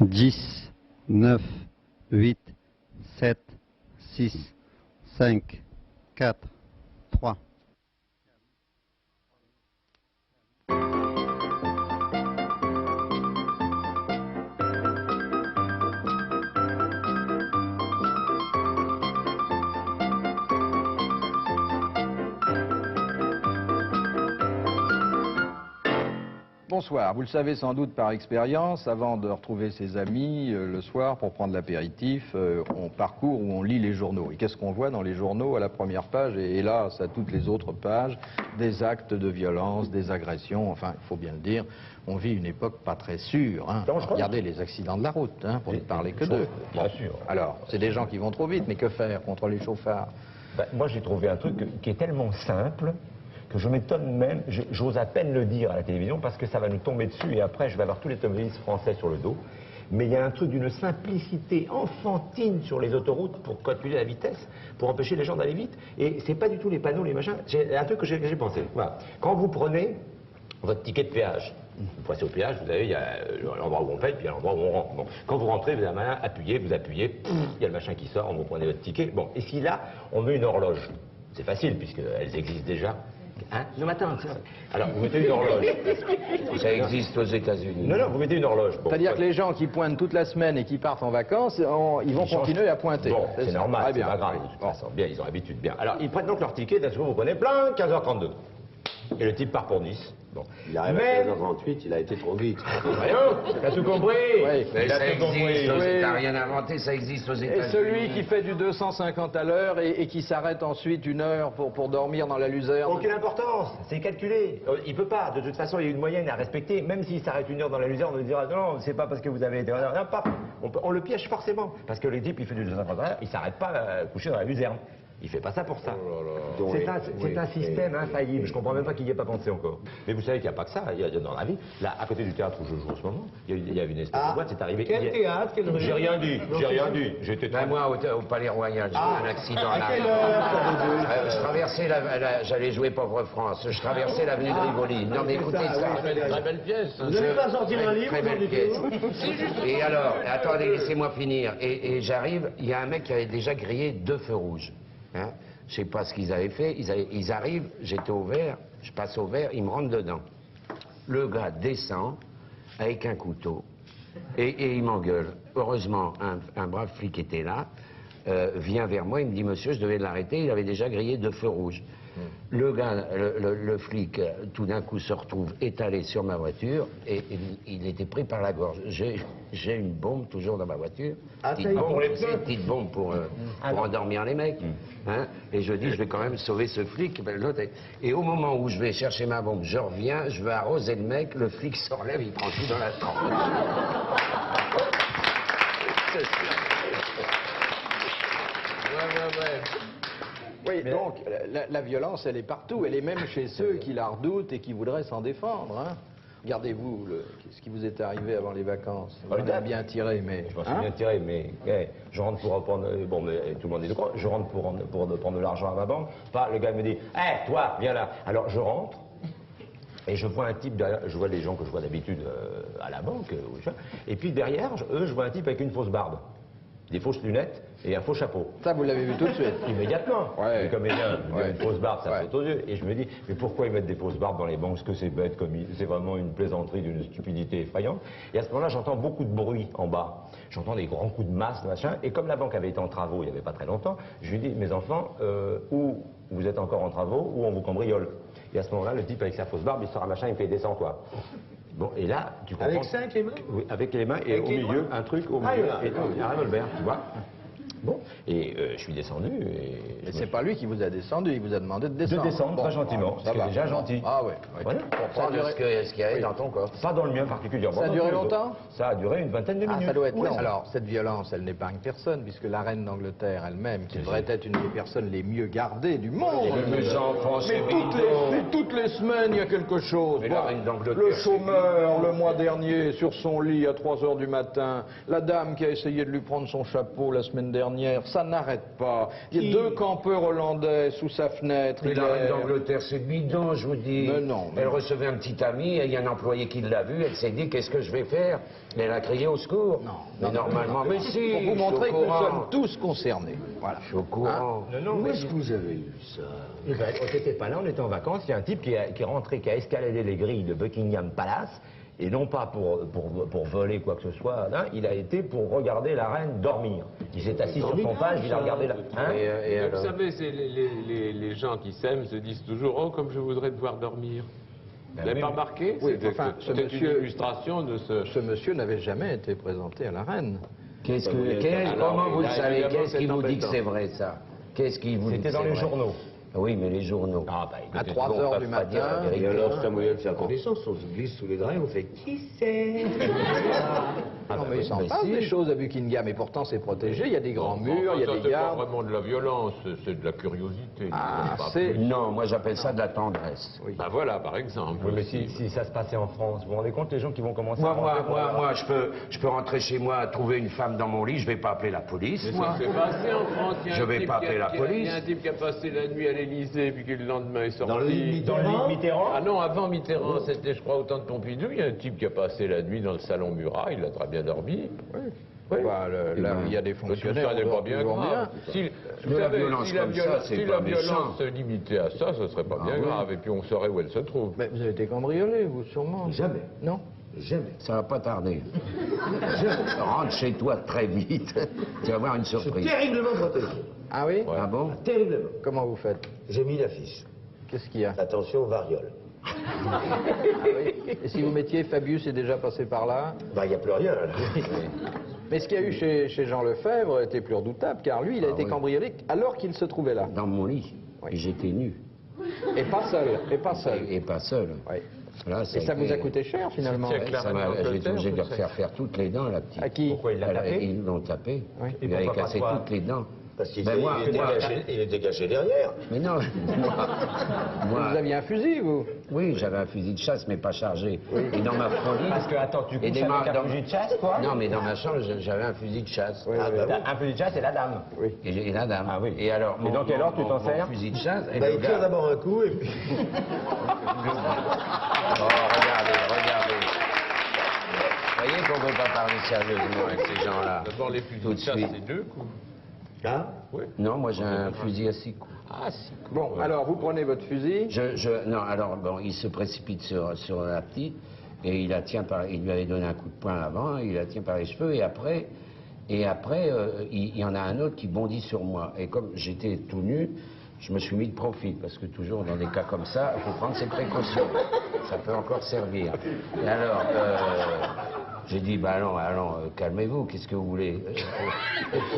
Dix, 9, 8, 7, 6, 5, 4, 3. Bonsoir. Vous le savez sans doute par expérience, avant de retrouver ses amis le soir pour prendre l'apéritif, on parcourt ou on lit les journaux. Et qu'est-ce qu'on voit dans les journaux à la première page et hélas à toutes les autres pages? Des actes de violence, des agressions, enfin, il faut bien le dire, on vit une époque pas très sûre. Hein. Regardez les accidents de la route, hein, pour ne parler que d'eux. Bien sûr. Alors, c'est des gens qui vont trop vite, mais que faire contre les chauffards? Ben, moi, j'ai trouvé un truc qui est tellement simple que je m'étonne même, j'ose à peine le dire à la télévision parce que ça va nous tomber dessus et après je vais avoir tous les automobilistes français sur le dos. Mais il y a un truc d'une simplicité enfantine sur les autoroutes pour calculer la vitesse, pour empêcher les gens d'aller vite. Et c'est pas du tout les panneaux, les machins. C'est un truc que j'ai pensé. Voilà. Quand vous prenez votre ticket de péage, vous passez au péage, vous avez, il y a l'endroit où on paye, puis il y a l'endroit où on rentre. Bon. Quand vous rentrez, vous avez un appuyez, vous appuyez, il y a le machin qui sort, vous prenez votre ticket. Bon. Et si là, on met une horloge, c'est facile puisqu'elles existent déjà. Hein? Non, mais attends, alors vous mettez une horloge. Ça existe aux États-Unis. Non, vous mettez une horloge. Bon, c'est-à-dire que les gens qui pointent toute la semaine et qui partent en vacances, ils vont continuer à pointer. Bon, c'est normal, très c'est bien. pas grave. De toute façon, bien, ils ont l'habitude, bien. Alors, ils prennent donc leur ticket, d'un coup, vous prenez plein, 15h32. Et le type part pour Nice. Bon. Il arrive à 15h38, il a été trop vite. Voyons, t'as tout compris. Oui. Mais ça existe, Oui. t'as rien inventé, ça existe aux Et États-Unis. celui qui fait du 250 à l'heure et qui s'arrête ensuite 1 heure pour dormir dans la luzerne. Aucune importance, c'est calculé. Il peut pas, de toute façon, il y a une moyenne à respecter. Même s'il s'arrête 1 heure dans la luzerne, on lui dira non, c'est pas parce que vous avez été. Non, pas. On le piège forcément. Parce que le type, il fait du 250 à l'heure, il s'arrête pas couché dans la luzerne. Il fait pas ça pour ça. C'est un système infaillible. Je comprends même pas qu'il n'y ait pas pensé encore. Mais vous savez qu'il n'y a pas que ça. Il y a dans la vie. Là, à côté du théâtre où je joue en ce moment, il y a une espèce de boîte. C'est arrivé. Quel théâtre? J'ai rien dit. J'ai rien dit. J'étais Ben, moi, au Palais Royal, j'ai eu un accident là. quelle heure? Je traversais j'allais jouer Pauvre France. Je traversais l'avenue de Rivoli. Non, mais écoutez ça. Très belle pièce. Vous n'avez pas sorti un livre Très belle du pièce. tout? Et alors, attendez, laissez-moi finir. Et j'arrive, il y a un mec qui avait déjà grillé 2 feux rouges. Hein? Je sais pas ce qu'ils avaient fait. Ils arrivent, j'étais au vert, je passe au vert, ils me rentrent dedans. Le gars descend avec un couteau et il m'engueule. Heureusement, un brave flic était là, vient vers moi, il me dit monsieur, je devais l'arrêter, il avait déjà grillé 2 feux rouges. Le gars, le flic, tout d'un coup se retrouve étalé sur ma voiture et il était pris par la gorge. J'ai une bombe toujours dans ma voiture, petite bombe pour endormir les mecs. Hein, et je dis, je vais quand même sauver ce flic. Ben, et au moment où je vais chercher ma bombe, je reviens, je veux arroser le mec, le flic s'enlève, il prend tout dans la tente. Oui, donc la violence, elle est partout. Elle est même chez ceux qui la redoutent et qui voudraient s'en défendre. Hein. Regardez-vous ce qui vous est arrivé avant les vacances. Vous en avez bien tiré, mais... Je m'en suis bien tiré, mais je rentre pour reprendre... Bon, mais tout le monde est de quoi? Je rentre pour prendre de l'argent à ma banque. Enfin, le gars me dit « Hé, toi, viens là !» Alors, je rentre, et je vois un type derrière... Je vois les gens que je vois d'habitude à la banque, et puis derrière, je vois un type avec une fausse barbe, des fausses lunettes et un faux chapeau. Ça, vous l'avez vu tout de suite? Immédiatement. Ouais. Et comme il y a une fausse barbe, ça saute aux yeux. Et je me dis, mais pourquoi ils mettent des fausses barbes dans les banques? Est-ce que c'est bête, c'est vraiment une plaisanterie d'une stupidité effrayante? Et à ce moment-là, j'entends beaucoup de bruit en bas. J'entends des grands coups de masse, machin. Et comme la banque avait été en travaux il n'y avait pas très longtemps, je lui dis, mes enfants, ou vous êtes encore en travaux, ou on vous cambriole. Et à ce moment-là, le type avec sa fausse barbe, il sort un machin, il me fait descendre toi. Bon, et là, tu comprends. Avec ça, avec les mains? Oui, avec les mains, et au milieu, un truc au milieu, et un revolver, tu vois. Bon, et je suis descendu et... Mais c'est pas lui qui vous a descendu, il vous a demandé de descendre. De descendre, très gentiment, ça ce qui est déjà gentil. Ah ouais. Voilà. Pour prendre ce qu'il y avait dans ton corps. Pas dans le mien particulièrement. Ça a duré longtemps? Ça a duré une vingtaine de minutes. Ah, ça doit être long. Oui. Alors, cette violence, elle n'épargne personne, puisque la reine d'Angleterre elle-même, qui devrait être une des personnes les mieux gardées du monde. Mes enfants, c'est Mais toutes les semaines, il y a quelque chose. Mais la reine d'Angleterre, Le chômeur, le mois dernier, sur son lit à 3 h du matin. La dame qui a essayé de lui prendre son chapeau la semaine dernière. Ça n'arrête pas. Il y a 2 campeurs hollandais sous sa fenêtre. Mais la reine d'Angleterre, c'est bidon, je vous dis. Mais non. Elle recevait un petit ami, et il y a un employé qui l'a vu, elle s'est dit, qu'est-ce que je vais faire? Elle a crié au secours. Non. Mais normalement, mais si. Pour vous montrer que nous sommes tous concernés. Voilà. Je suis au courant. Où est-ce que vous avez eu ça? Eh ben, on n'était pas là, on était en vacances. Il y a un type qui est rentré, qui a escaladé les grilles de Buckingham Palace. Et non pas pour voler quoi que ce soit, hein, il a été pour regarder la reine dormir. Il s'est assis sur son page, il a regardé la... Hein Et vous savez, les gens qui s'aiment se disent toujours « Oh, comme je voudrais te voir dormir ». Vous n'avez pas remarqué? Oui, C'est enfin, ce peut-être monsieur- une illustration de ce... Ce monsieur n'avait jamais été présenté à la reine. Comment vous le savez? évidemment, Qu'est-ce qui c'est vous dit que embêtant. c'est vrai, ça? Qu'est-ce qui vous dit que C'était dans c'est les vrai? journaux. Oui, mais les journaux. Ah, bah, À écoutez, 3 bon, on heures peut du pas dire la matin. vérité. Et alors, c'est un moyen de faire connaissance, on se glisse sous les draps et on fait qui c'est Non, mais il s'en mais passe si. des choses à Buckingham, et pourtant c'est protégé, il y a des grands murs, il y a Ça, des c'est pas gardes. vraiment de la violence, c'est de la curiosité. Ah, Pas c'est- plus. Non, moi j'appelle ça de la tendresse. Bah voilà, par exemple. Oui, mais si ça se passait en France, vous vous rendez compte les gens qui vont commencer Moi, à rentrer pour avoir- je peux rentrer chez moi, trouver une femme dans mon lit, je vais pas appeler la police, Mais moi. ça s'est passé en France. Il y a Je un vais type pas qui a- appeler la qui a- police. Il y a un type qui a passé la nuit à l'Élysée, puis qui le lendemain est sorti. Dans le lit Dans le lit de Mitterrand. Ah non, avant Mitterrand, c'était, je crois, au temps de Pompidou, il y a un type qui a passé la nuit dans le salon Murat, il a très bien dormi. Oui. Bah, là, il y a des Tout fonctionnaires. ça n'est on pas dort bien toujours grave. bien. Si, Mais la violence comme ça, c'est si pas la méchant. violence se limitait à ça, ce serait pas bien oui. grave, et puis on saurait où elle se trouve. Mais vous avez été cambriolé, vous, sûrement. Jamais. Non. Jamais. Ça va pas tarder. Rentre chez toi très vite, tu vas avoir une Je suis surprise. terriblement protégé. Ah oui Ah bon? Terriblement. Comment vous faites? J'ai mis l'affiche. Qu'est-ce qu'il y a? Attention, variole. Et si vous mettiez Fabius est déjà passé par là? Bah, il n'y a plus rien, là. Mais ce qu'il y a eu chez Jean Lefebvre était plus redoutable, car lui, il a été oui. cambriolé alors qu'il se trouvait là. Dans mon lit. Oui. Et j'étais nu. Et pas seul, et pas seul. Et pas seul. Oui. Là, Et ça vous a coûté cher, finalement. C'est clair. J'ai été obligé de leur faire toutes les dents, la petite. À qui? Pourquoi il l'a tapé? Ils l'ont tapé. Oui. Et Il avait pourquoi cassé pas toi? toutes les dents. Parce qu'il Ben moi, il était caché derrière. Mais non, Vous aviez un fusil, vous? oui, j'avais un fusil de chasse, mais pas chargé. Et dans ma folie... Parce que, attends, tu et couches des avec un dans- fusil de chasse, toi? Non, mais dans ma chambre, j'avais un fusil de chasse. Oui, Ah, oui. bah oui. Un fusil de chasse, c'est la dame. Oui. Et la dame. Ah oui. Et alors, Et dans quel ordre tu t'en mon sers? fusil de chasse. Et Bah, le il tire gars- d'abord un coup et puis. Oh, regardez. Vous voyez qu'on ne peut pas parler sérieusement avec ces gens-là. D'abord, les fusils Tout de de chasse, suite. c'est 2 coups. Hein? Non, moi j'ai un fusil à 6 coups. Ah, si. Bon, alors, vous prenez votre fusil. Non, alors, bon, il se précipite sur la petite et il la tient par... Il lui avait donné un coup de poing avant, il la tient par les cheveux et après, il y en a un autre qui bondit sur moi. Et comme j'étais tout nu, je me suis mis de profil, parce que toujours dans des cas comme ça, il faut prendre ses précautions. Ça peut encore servir. Et alors, j'ai dit, bah allons, calmez-vous, qu'est-ce que vous voulez?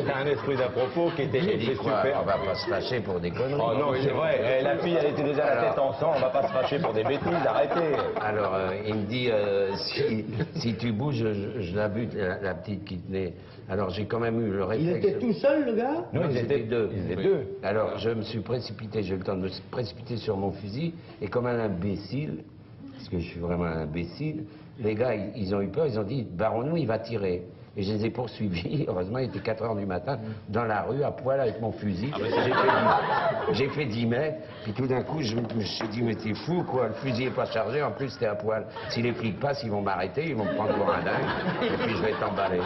T'as un esprit d'à propos qui était J'ai dit c'est quoi? super. On va pas se fâcher pour des conneries. Oh non, c'est vrai. La fille, elle était déjà la tête en sang. On va pas se fâcher pour des bêtises. Arrêtez. Alors, il me dit, si tu bouges, je la bute, la petite qui tenait. Alors, j'ai quand même eu le Il réflexe. était tout seul, le gars? Non, ils étaient deux. Ils étaient deux. Alors, je me suis précipité, j'ai eu le temps de me précipiter sur mon fusil, et comme un imbécile, parce que je suis vraiment un imbécile, les gars, ils ont eu peur, ils ont dit, barrons-nous, il va tirer. Et je les ai poursuivis, heureusement, il était 4 heures du matin, dans la rue, à poil avec mon fusil. J'ai fait 10 mètres, puis tout d'un coup, je me suis dit, mais t'es fou, quoi, le fusil est pas chargé, en plus, c'était à poil. Si les flics passent, ils vont m'arrêter, ils vont me prendre pour un dingue, et puis je vais t'emballer.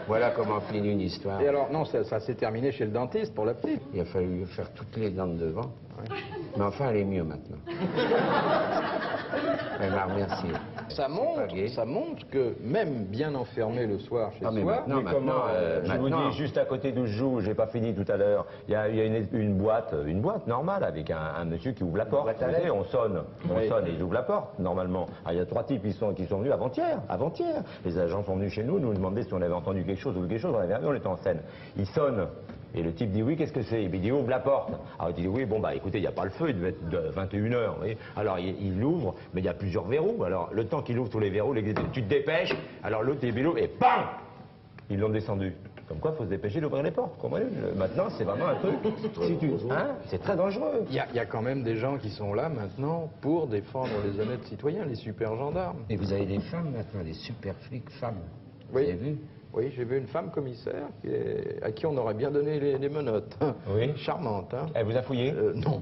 Voilà comment finit une histoire. Et alors, non, ça s'est terminé chez le dentiste pour la petite. Il a fallu faire toutes les dents de devant. Mais enfin, elle est mieux maintenant. Elle m'a remercié. Ça montre que même bien enfermé le soir chez Ah, mais soi, maintenant, Je vous maintenant. dis, juste à côté d'où je joue, j'ai pas fini tout à l'heure, il y a une boîte normale avec un monsieur qui ouvre la porte. boîte à Vous savez, lettres. on sonne et il ouvre la porte, normalement. Alors, il y a 3 types qui sont venus avant-hier. Les agents sont venus chez nous demandaient si on avait entendu quelque chose ou quelque chose, on était en scène. Ils sonnent. Et le type dit oui, qu'est-ce que c'est? Il dit ouvre la porte. Alors il dit oui, bon bah écoutez, il n'y a pas le feu, il devait être de 21h. Alors il l'ouvre, mais il y a plusieurs verrous. Alors le temps qu'il ouvre tous les verrous, tu te dépêches. Alors l'autre il l'ouvre et bam, ils l'ont descendu. Comme quoi, il faut se dépêcher d'ouvrir les portes. Comprenez? Maintenant, c'est vraiment un truc. C'est très dangereux. il y a quand même des gens qui sont là maintenant pour défendre les honnêtes citoyens, les super gendarmes. Et vous avez des femmes maintenant, des super flics femmes. Oui. Vous avez vu? Oui, j'ai vu une femme commissaire à qui on aurait bien donné les menottes. Oui. Charmante, hein? Elle vous a fouillé? Non.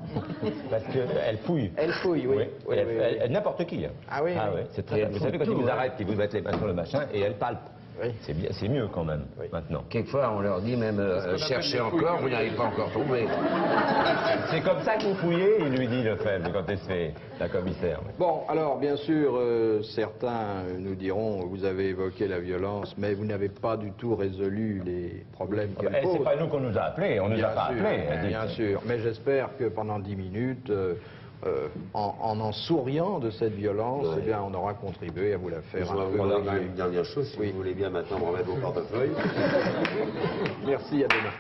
Parce qu'elle fouille. Elle fouille, oui. Oui, oui, oui. N'importe qui. Ah oui, oui. C'est très. Vous savez, quand ils vous arrêtent, ils vous mettent les mains sur le machin et elle palpe. Oui. C'est bien, c'est mieux quand même, Oui. maintenant. Quelquefois, on leur dit même, cherchez encore, vous n'avez pas encore trouvé. C'est comme ça que vous fouillez, il lui dit le faible quand elle se fait la commissaire. Bon, alors, bien sûr, certains nous diront, vous avez évoqué la violence, mais vous n'avez pas du tout résolu les problèmes qu'elle C'est pose. pas nous qu'on nous a appelés, on nous a pas appelés. Bien sûr, mais j'espère que pendant 10 minutes, en souriant de cette violence, Ouais. eh bien, on aura contribué à vous la faire Je un vais peu vous dire alléger. une dernière chose, si Oui. vous voulez bien maintenant me remettre vos portefeuilles. Merci, à demain.